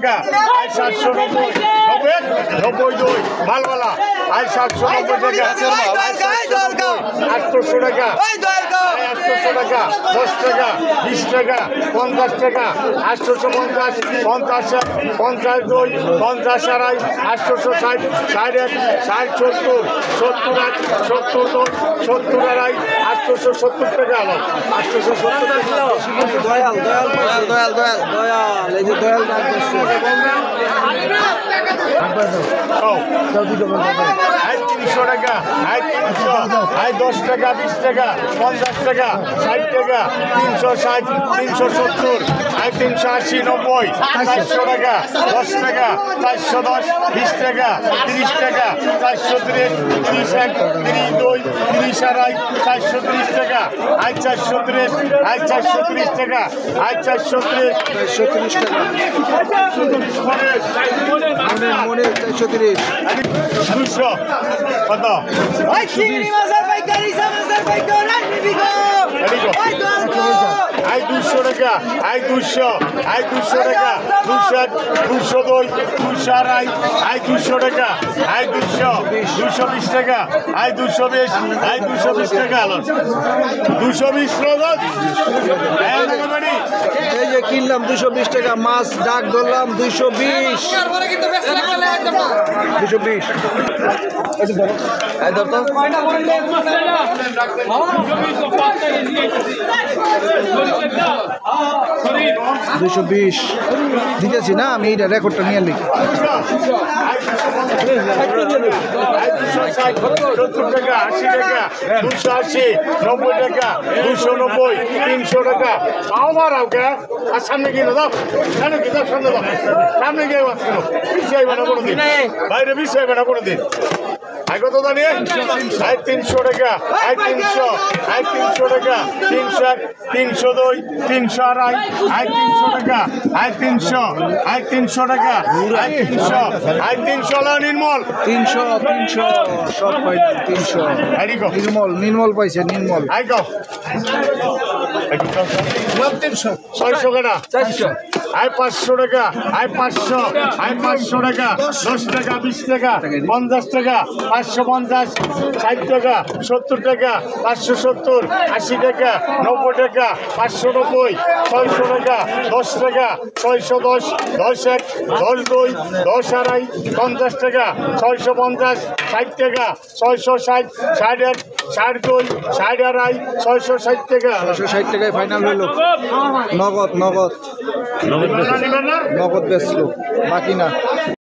টাকা I 790 92 মালওয়ালা I 790 টাকা 800 টাকা 800 টাকা 10 টাকা 20 টাকা 50 টাকা 850 50 50 2 50 আড়াই 860 61 60 70 70 70 আড়াই 870 টাকা আলো 870 টাকা দয়াল এই যে দয়াল ডাক দিচ্ছে আই 300 টাকা আই 300 আই 10 টাকা 20 টাকা 50 টাকা 60 টাকা 360 370 আই 380 90 400 টাকা 10 টাকা 410 20 টাকা 30 টাকা 430 31 32 30 আড়াই 430 টাকা আই 430 আই 430 টাকা আই 430 430 টাকা মনে 430 200 কত আই 200 টাকা আই 200 আই 200 টাকা 200 202 200 আড়াই আই 200 টাকা আই 200 220 টাকা আই 220 আই 220 টাকা 220 রোজ এই যে কিনলাম 220 টাকা মাছ ডাক ধরলাম 220 220 দিতেছি না আমি এটা রেকর্ডটা নিয়ে নিই 70 টাকা 80 টাকা 280 90 টাকা 290 300 টাকা আমার ওকে আর সামনে গিয়ে দাও সামনে গিয়ে দাও সামনে গিয়ে পিছিয়ে আইবা না কোনো দিন বাইরে পিছিয়ে আইবা না কোনো দিন আই কত জানিয়ে আই 300 টাকা আই 300 আই 300 টাকা 302 300 আড়াই আই 300 টাকা আই 300 আই 300 টাকা আই 300 আই 300 নির্মল 300 সব পাই 300 আই গো নির্মল পাইছে নির্মল আই গো 600 টাকা 400 আই 500 টাকা আই 500 আই 500 টাকা 10 টাকা 20 টাকা 50 টাকা 550 60 টাকা 70 টাকা 570 80 টাকা 90 টাকা 590 600 টাকা 10 টাকা 610 10 এক 10 দুই 10 আড়াই 50 টাকা 650 60 টাকা 660 60 এক 60 দুই 60 আড়াই 660 টাকা 660 টাকায় ফাইনাল হলো নগদ বেচলো বাকি না